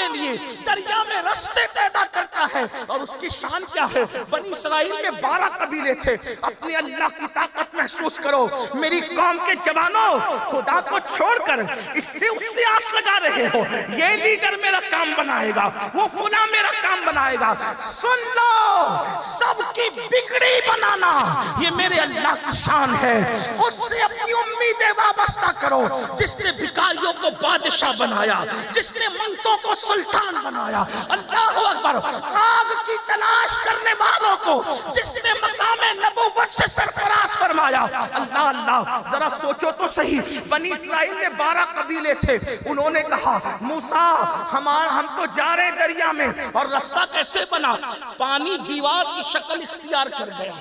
کے لیے دریا میں رستے پیدا کرتا ہے. اور اس کی شان کیا ہے؟ بنی اسرائیل کے 12 قبیلے تھے. اپنی اللہ کی طاقت محسوس کرو. میری قوم کے جوانوں، خدا کو چھوڑ کر اس سے آس لگا رہے ہو یہ لیڈر میرا کام بنائے گا، وہ فلاں میرا کام بنائے گا. سن لو، سب کی بگڑی بنانا یہ میرے اللہ کی شان ہے. اس سے اپنی امیدیں وابستہ کرو جس نے بھکاریوں کو بادشاہ بنایا، جس نے منگتوں کو سلطان بنایا. اللہ اکبر. آگ کی تلاش کرنے والوں کو جس نے مقام نبوت سے سرفراز فرمایا. اللہ اللہ. ذرا سوچو تو صحیح. بنی اسرائیل میں 12 قبیلے تھے. انہوں نے کہا موسیٰ ہم تو جا رہے دریا میں. اور رستہ کیسے بنا؟ پانی دیوار کی شکل اختیار کر گیا.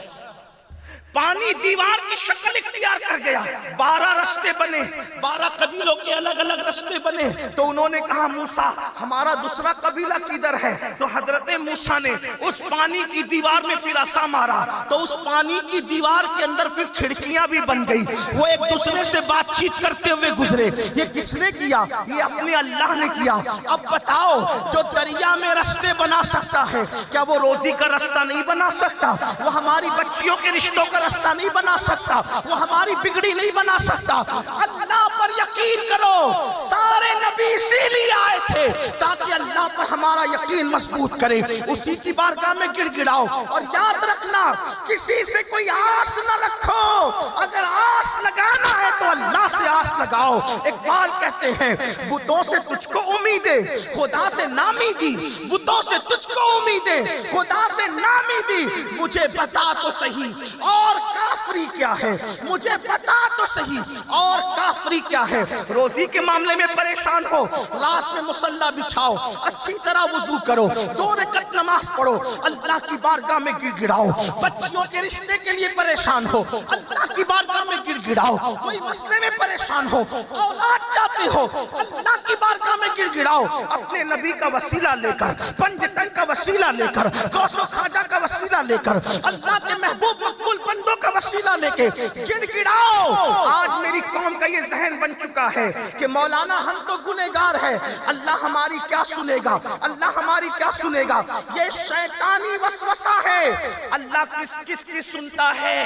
پانی دیوار کی شکل اختیار کر گیا. 12 رستے بنے، 12 قبیلوں کے الگ الگ رستے بنے. تو انہوں نے کہا موسیٰ ہمارا دوسرا قبیلہ کدھر ہے؟ تو حضرت موسیٰ نے اس پانی کی دیوار میں پھر عصا مارا تو اس پانی کی دیوار کے اندر پھر کھڑکیاں بھی بن گئی. وہ ایک دوسرے سے بات چیت کرتے ہوئے گزرے. یہ کس نے کیا؟ یہ اپنے اللہ نے کیا. اب بتاؤ، جو دریا میں رستے بنا سکتا ہے کیا وہ روزی کا رستہ نہیں بنا سکتا؟ وہ ہماری بچیوں کے رشتوں کا رستہ نہیں بنا سکتا؟ وہ ہماری بگڑی نہیں بنا سکتا؟ اللہ پر یقین کرو. سارے نبی اسی لیے آئے تھے تاکہ اللہ پر ہمارا یقین مضبوط کرے. اسی کی بارگاہ میں گڑ گڑاؤ. اور یاد رکھنا، کسی سے کوئی آس نہ رکھو. اگر آس لگانا ہے تو اللہ سے آس لگاؤ. اقبال کہتے ہیں بتوں سے تجھ کو امیدیں، خدا سے نامیدی. بتوں سے تجھ کو امیدیں، خدا سے نامیدی. مجھے بتا تو صحیح اور کافری کیا ہے؟ مجھے بتا تو صحیح اور کافری کیا ہے؟ روزی کے معاملے میں پریشان ہو، رات میں مصلی بچھاؤ، اچھی طرح وضو کرو، 2 رکعت نماز پڑھو، اللہ کی بارگاہ میں گڑ گڑاؤ. بچیوں کے رشتے کے لیے پریشان ہو، اللہ کی بارگاہ میں گڑ گڑاؤ. کوئی مسئلے میں پریشان ہو، اولاد چاہتے ہو، اللہ کی بارگاہ میں گڑ گڑاؤ. اپنے نبی کا وسیلہ لے کر، پنجتن کا وسیلہ لے کر، غوث و خواجہ کا وسیلہ لے کر، اللہ کے محبوب مقبول بندوں کا وسیلہ لے کے گڑ گڑاؤ. آج میری قوم کا یہ ذہن بن چکا ہے کہ مولانا ہم تو گنہگار ہیں، اللہ ہماری کیا سنے گا، اللہ ہماری کیا سنے گا. یہ شیطانی وسوسہ ہے. اللہ کس کس کی سنتا ہے؟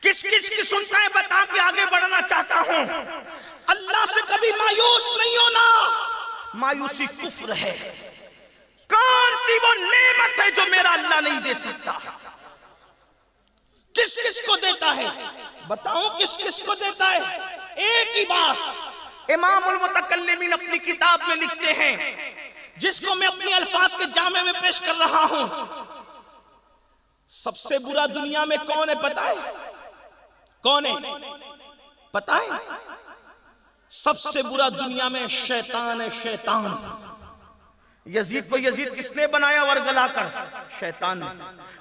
کس کس کی سنتا ہے؟ بتا کے آگے بڑھنا چاہتا ہوں. اللہ سے کبھی مایوس نہیں ہونا. مایوسی کفر ہے. کون سی وہ نعمت ہے جو میرا اللہ نہیں دے سکتا؟ کس کس کو دیتا ہے؟ بتاؤں کس کس کو دیتا ہے؟ ایک ہی بات امام المتکلمین اپنی کتاب میں لکھتے ہیں، جس کو میں اپنی الفاظ کے جامع میں پیش کر رہا ہوں. سب سے برا دنیا میں کون ہے پتہ ہے؟ کون ہے پتہ ہے؟ سب سے برا دنیا میں شیطان ہے. شیطان. یزید کو یزید کس نے بنایا ورگلا کر؟ شیطان نے.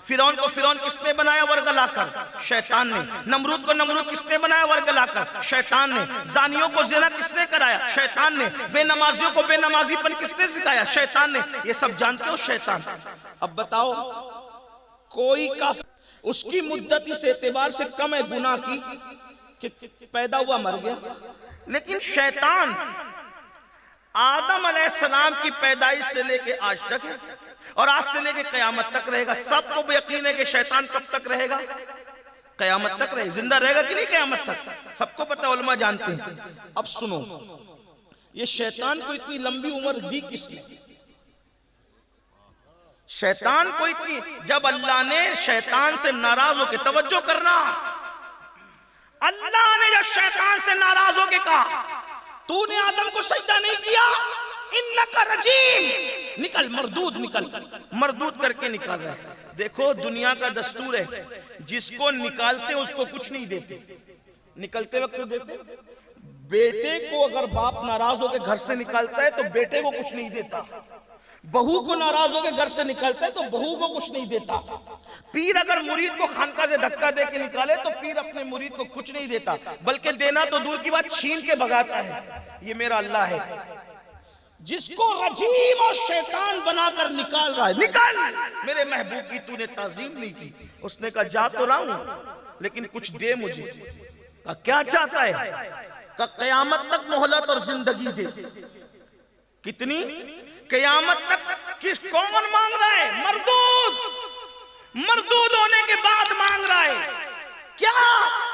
فرعون کو فرعون کس نے بنایا ورگلا کر؟ شیطان نے. نمرود کو نمرود کس نے بنایا ورگلا کر؟ شیطان نے. زانیوں کو زنا کس نے کرایا؟ شیطان نے. بے نمازیوں کو بے نمازی پن کس نے سکھایا؟ شیطان نے. یہ سب جانتے ہو شیطان. اب بتاؤ، کوئی کافر اس کی مدت اس اعتبار سے کم ہے گناہ کی کہ پیدا ہوا مر گیا، لیکن شیطان آدم علیہ السلام کی پیدائش سے لے کے آج تک ہے اور آج سے لے کے قیامت تک رہے گا. سب کو یقین ہے کہ شیطان کب تک رہے گا؟ قیامت تک رہے. زندہ رہے گا کہ نہیں قیامت تک؟ سب کو پتہ، علماء جانتے ہیں. اب سنو، یہ شیطان کو اتنی لمبی عمر دی کس نے؟ شیطان کو اتنی، جب اللہ نے شیطان سے ناراض ہو کے، توجہ کرنا، اللہ نے جب شیطان سے ناراض ہو کے کہا تو نے آدم کو سجدہ نہیں کیا، انکا رجیم، نکل مردود، نکل مردود کر کے نکال رہا ہے. دیکھو دنیا کا دستور ہے، جس کو نکالتے اس کو کچھ نہیں دیتے. نکلتے وقت دیتے. بیٹے کو اگر باپ ناراض ہو کے گھر سے نکالتا ہے تو بیٹے کو کچھ نہیں دیتا. بہو کو ناراض ہو کے گھر سے نکالتا ہے تو بہو کو کچھ نہیں دیتا. پیر اگر مرید کو خانقاہ سے دھکا دے کے نکالے تو پیر اپنے مرید کو کچھ نہیں دیتا، بلکہ دینا تو دور کی بات چھین کے بھگاتا ہے. یہ میرا اللہ ہے جس کو رجیم اور شیطان بنا کر نکال رہا ہے. نکل! میرے محبوب کی تو نے تعظیم نہیں کی. اس نے کہا جا تو رہا ہوں لیکن کچھ دے مجھے. کہا کیا چاہتا ہے؟ کہا قیامت تک مہلت اور زندگی دے. کتنی؟ قیامت تک کون مانگ رہا ہے؟ مردود ہونے کے بعد مانگ رہا ہے کیا؟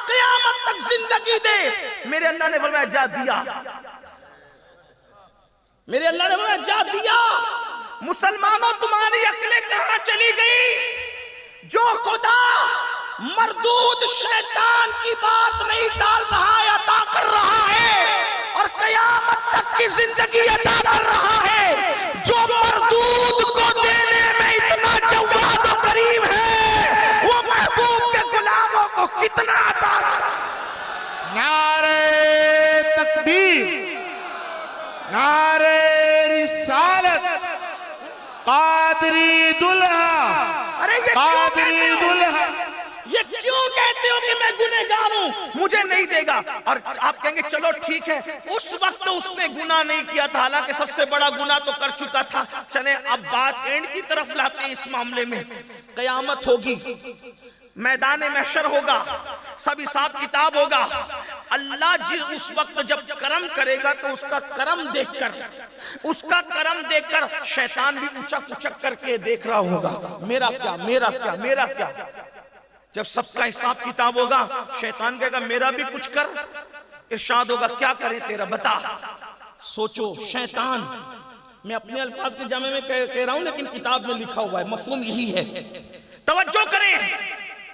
قیامت تک زندگی دے۔ میرے اللہ نے فرمایا جا دیا، میرے اللہ نے فرمایا جا دیا۔ مسلمانوں تمہاری عقلیں کہاں چلی گئی؟ جو خدا مردود شیطان کی بات نہیں ڈال رہا ہے، عطا کر رہا ہے، اور قیامت تک کی زندگی عطا کر رہا ہے، جو مردود کو دینے میں اتنا جواد و کریم ہے، وہ محبوب کے غلاموں کو کتنا عطا کر۔ نعرہ تکبیر، نعرہ رسالت، قادری دلہا، قادری دلہا۔ یہ کیوں کہتے ہو کہ میں گنہگار ہوں، مجھے نہیں دے گا؟ اور آپ کہیں گے چلو ٹھیک ہے، اس وقت اس نے گناہ نہیں کیا تھا، حالانکہ سب سے بڑا گناہ تو کر چکا تھا۔ چلیں اب بات اینڈ کی طرف لاتے ہیں اس معاملے میں۔ قیامت ہوگی، میدان محشر ہوگا، سب حساب کتاب ہوگا۔ اللہ اس وقت جب کرم کرے گا تو اس کا کرم دیکھ کر شیطان بھی اچک اچک کر کے دیکھ رہا ہوگا، میرا کیا، میرا کیا، میرا کیا۔ جب سب کا حساب کتاب ہوگا، شیطان کہے گا میرا بھی کچھ کر۔ ارشاد ہوگا کیا کرے تیرا، بتا۔ سوچو، شیطان، میں اپنے الفاظ کے جامع میں کہہ رہا ہوں لیکن کتاب میں لکھا ہوا ہے، مفہوم یہی ہے۔ توجہ کریں،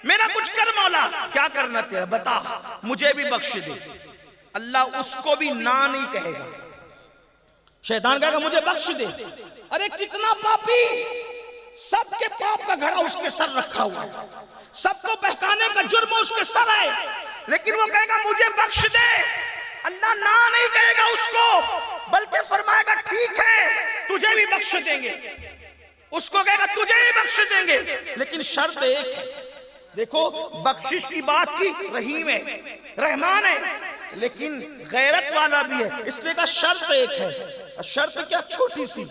میرا کچھ کر مولا، کیا کرنا تیرا بتا، مجھے بھی بخش دے۔ اللہ اس کو بھی نہ نہیں کہے گا، شیطان کہے گا مجھے بخش دے۔ ارے کتنا پاپی، سب کے پاپ کا گھڑا اس کے سر رکھا ہوا ہے، سب کو بہکانے کا جرم اس کے سر ہے، لیکن وہ کہے گا مجھے بخش دے۔ اللہ نہ نہیں کہے گا اس کو، بلکہ فرمائے گا ٹھیک ہے تجھے بھی بخش دیں گے۔ اس کو کہے گا تجھے بھی بخش دیں گے، لیکن شرط ایک ہے۔ دیکھو بخشش کی بات کی، رحیم ہے، رحمان ہے، لیکن غیرت والا بھی ہے، اس لیے کا شرط ایک ہے۔ شرط کیا؟ چھوٹی سی،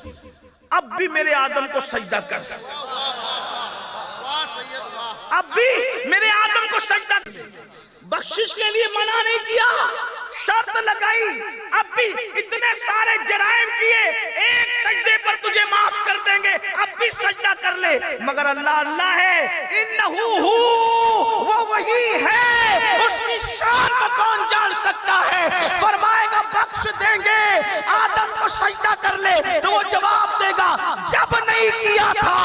اب بھی میرے آدم کو سجدہ کر، اب بھی میرے آدم کو سجدہ کر۔ بخشش کے لیے منع نہیں کیا، شرط لگائی، اب بھی اتنے سارے جرائم کیے، ایک سجدے پر تجھے معاف کر دیں گے، اب بھی سجدہ کر لے۔ مگر اللہ اللہ ہے، انہو ہو، وہ وہی ہے، اس کی شان کو کون جان سکتا ہے؟ فرمائے گا بخش دیں گے، آدم کو سجدہ کر لے، تو وہ جواب دے گا جب نہیں کیا تھا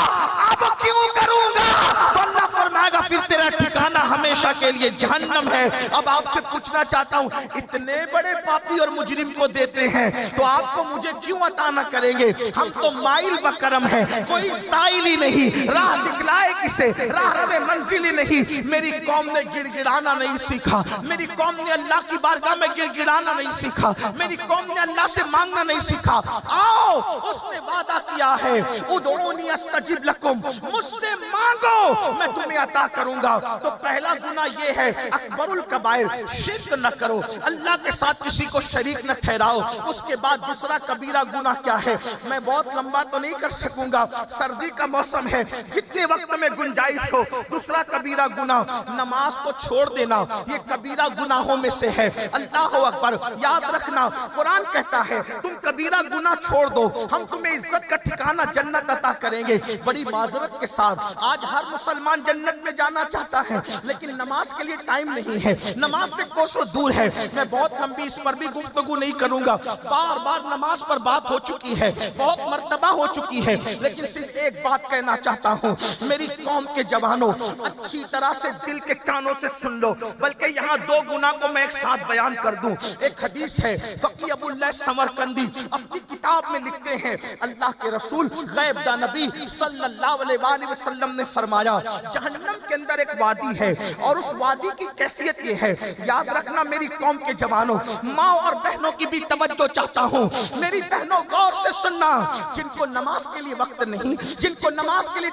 اب کیوں کروں گا؟ تو اللہ فرمائے گا پھر تیرا ٹھکانہ ہمیشہ کے لیے جہنم ہے۔ اب آپ سے پوچھنا چاہتا ہوں، اتنے بڑے پاپی اور مجرم کو دیتے ہیں تو آپ کو مجھے کیوں عطا نہ کریں گے؟ ہم تو مائل بکرم ہیں، کوئی سائل ہی نہیں، راہ دکھلائے کسے، راہ رب منزل ہی نہیں۔ میری قوم نے گڑ گڑانا نہیں سیکھا، میری قوم نے اللہ کی بارگاہ میں گڑ گڑانا نہیں سیکھا، میری قوم نے اللہ سے مانگنا نہیں سیکھا۔ آؤ، اس نے وعدہ کیا ہے، ادعونی استجب لکم، مجھ سے مانگو میں تمہیں عطا کروں گا۔ تو پہلا گناہ یہ ہے، اکبر الکبائر، شرک نہ کرو، اللہ کے ساتھ کسی کو شریک نہ ٹھہراؤ۔ اس کے بعد دوسرا کبیرہ گناہ کیا ہے؟ میں بہت لمبا تو نہیں کر سکوں گا، سردی کا موسم ہے، جتنے وقت میں گنجائش ہو۔ دوسرا کبیرہ گناہ نماز کو چھوڑ دینا، یہ کبیرہ گناہوں میں سے ہے۔ اللہ اکبر، یاد رکھنا، قرآن کہتا ہے تم کبیرہ گناہ چھوڑ دو، ہم تمہیں عزت کا ٹھکانہ جنت عطا کریں گے۔ بڑی معذرت کے ساتھ آج ہر مسلمان جنت میں جانا چاہتا ہے، لیکن نماز کے لیے ٹائم نہیں ہے، نماز سے کوسوں دور ہے۔ میں بہت لمبی اس پر بھی گفتگو نہیں کروں گا، بار بار نماز پر بات ہو چکی ہے، بہت مرتبہ ہو چکی ہے، لیکن صرف ایک بات کہنا چاہتا ہوں، میری قوم کے جوانوں اچھی طرح سے دل کے کانوں سے سن لو، بلکہ یہاں دو گناہ کو میں ایک ساتھ بیان کر دوں۔ ایک حدیث ہے، فقی ابو اللہ سمرقندی اپنی کتاب میں لکھتے ہیں، اللہ کے رسول غیب دا نبی صلی اللہ علیہ وآلہ وسلم نے فرمایا جہنم کے اندر ایک وادی ہے، اور اس وادی کی کیفیت یہ ہے، یاد رکھنا میری قوم کے جوانوں، ماں اور بہنوں کی بھی توجہ چاہتا ہوں، میری بہنوں غور سے سننا، جن کو نماز کے لیے وقت نہیں، جن کو نماز کے لیے